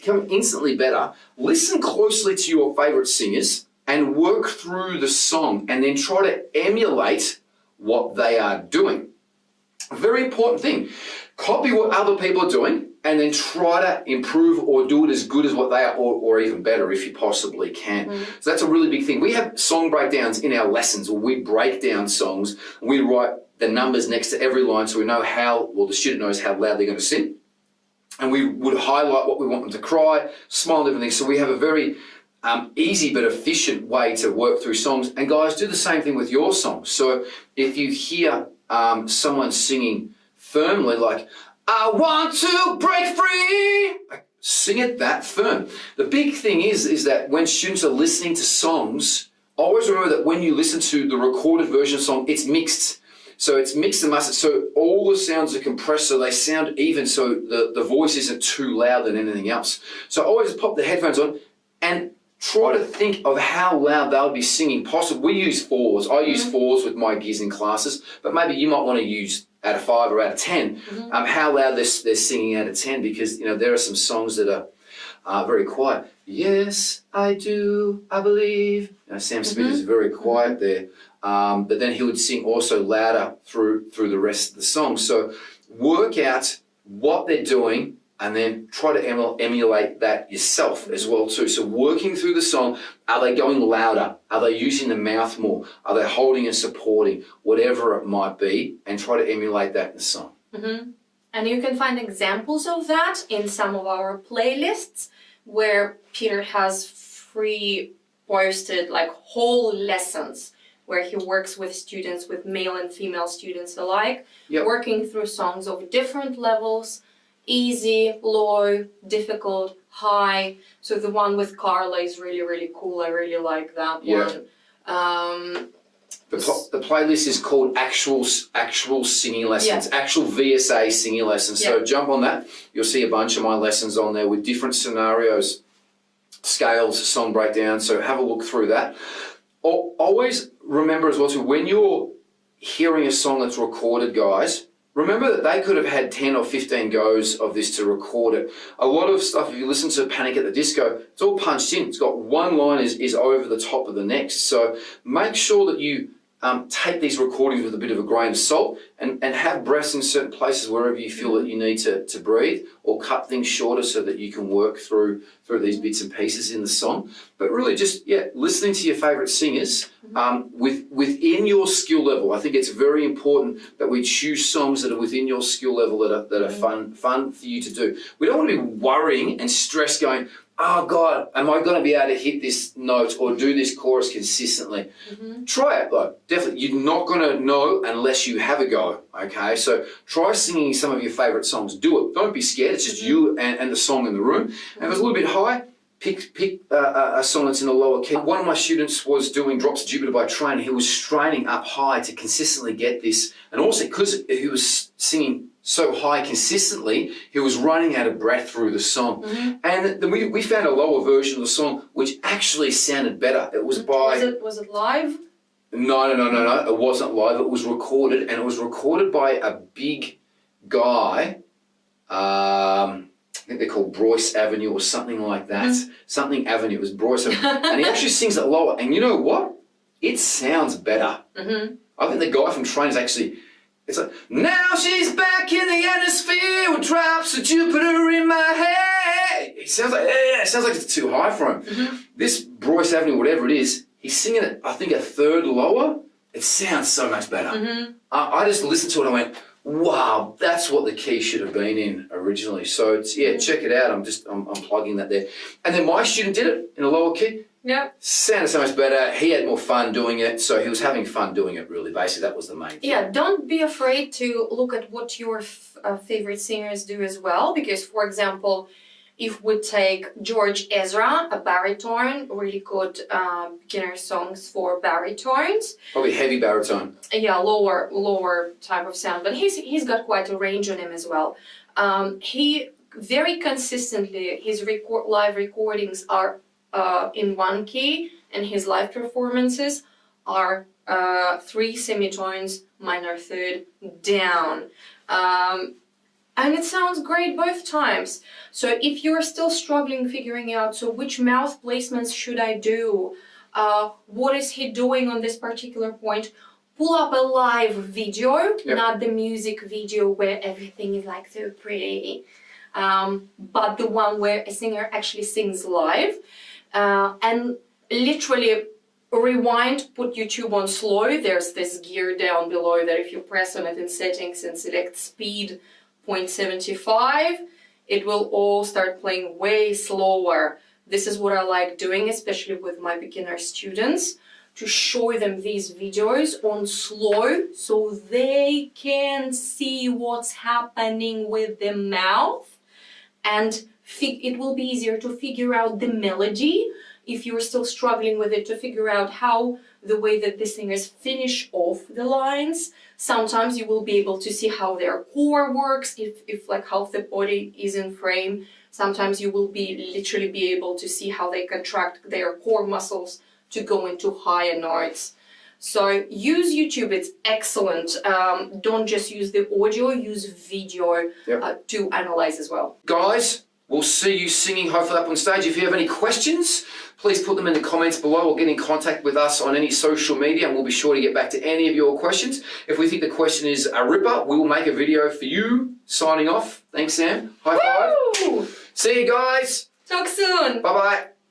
become instantly better, listen closely to your favorite singers and work through the song and then try to emulate what they are doing. A very important thing. Copy what other people are doing and then try to improve or do it as good as what they are, or even better if you possibly can. So that's a really big thing. We have song breakdowns in our lessons, where we break down songs. We write the numbers next to every line so we know how, well, the student knows how loud they're going to sing. And we would highlight what we want them to cry, smile, and different things. So we have a very easy but efficient way to work through songs. And guys, do the same thing with your songs. So if you hear someone singing firmly, like, I want to break free, sing it that firm. The big thing is that when students are listening to songs, always remember that when you listen to the recorded version of a song, it's mixed. So it's mixed and mastered, so all the sounds are compressed, so they sound even, so the voice isn't too loud than anything else. So always pop the headphones on and try to think of how loud they'll be singing. Possibly, we use fours. I use fours with my gears in classes, but maybe you might want to use out of 5 or out of 10, how loud they're singing out of 10, because there are some songs that are very quiet. Yes, I do, I believe. Sam Smith is very quiet there, but then he would sing also louder through the rest of the song. So work out what they're doing and then try to emulate that yourself as well too. So working through the song, are they going louder? Are they using the mouth more? Are they holding and supporting? Whatever it might be, and try to emulate that in the song. And you can find examples of that in some of our playlists, where Peter has posted like whole lessons where he works with students, with male and female students alike, working through songs of different levels, easy, low, difficult, high. So the one with Carla is really, really cool. I really like that one. The playlist is called Actual Singing Lessons, actual VSA Singing Lessons. So jump on that. You'll see a bunch of my lessons on there with different scenarios, scales, song breakdown. So have a look through that. Always remember as well too, when you're hearing a song that's recorded, guys, remember that they could have had 10 or 15 goes of this to record it. A lot of stuff, if you listen to Panic at the Disco, it's all punched in. It's got one line is over the top of the next. So make sure that you take these recordings with a bit of a grain of salt and have breaths in certain places wherever you feel that you need to breathe, or cut things shorter so that you can work through these bits and pieces in the song. But really just, listening to your favourite singers within your skill level. I think it's very important that we choose songs that are within your skill level, that are fun for you to do. We don't want to be worrying and stressed going, oh God, am I going to be able to hit this note or do this chorus consistently? Try it though, definitely. You're not going to know unless you have a go, okay? So try singing some of your favourite songs. Do it. Don't be scared. It's just you and the song in the room. And if it's a little bit high, pick a song that's in a lower key. One of my students was doing Drops of Jupiter by Train. He was straining up high to consistently get this. And also because he was singing so high consistently, he was running out of breath through the song. And then we found a lower version of the song which actually sounded better. It was by... Was it live? No. It wasn't live. It was recorded, and it was recorded by a big guy. I think they're called Broyce Avenue or something like that. Something Avenue. It was Broyce Avenue. And he actually sings it lower. And you know what? It sounds better. I think the guy from Train is actually... It's like, now she's back in the atmosphere with drops of Jupiter in my head. It sounds like, it's too high for him. This Broyce Avenue, whatever it is, he's singing it, I think, a third lower. It sounds so much better. I just listened to it and I went, wow, that's what the key should have been in originally. So it's, check it out. I'm plugging that there. And then my student did it in a lower key. Sounded so much better. He had more fun doing it, so he was having fun doing it, really. Basically, that was the main thing. Don't be afraid to look at what your favorite singers do as well, because, for example, if we take George Ezra, a baritone, really good beginner songs for baritones. Probably heavy baritone. Lower type of sound, but he's got quite a range on him as well. He very consistently, his live recordings are in one key, and his live performances are 3 semitones, minor third, down. And it sounds great both times. So if you're still struggling figuring out, so which mouth placements should I do? What is he doing on this particular point? Pull up a live video, not the music video where everything is like so pretty, but the one where a singer actually sings live. And literally rewind, put YouTube on slow. There's this gear down below that if you press on it in settings and select speed 0.75, it will all start playing way slower. This is what I like doing, especially with my beginner students, to show them these videos on slow so they can see what's happening with the mouth, and it will be easier to figure out the melody if you're still struggling with it, to figure out how the way that the singers finish off the lines. Sometimes you will be able to see how their core works, if like half the body is in frame. Sometimes you will literally be able to see how they contract their core muscles to go into higher notes. So use YouTube, it's excellent. Don't just use the audio, use video to analyze as well. Guys, we'll see you singing hopefully up on stage. If you have any questions, please put them in the comments below or get in contact with us on any social media and we'll be sure to get back to any of your questions. If we think the question is a ripper, we will make a video for you. Signing off. Thanks, Sam. High five. Woo! See you guys. Talk soon. Bye-bye.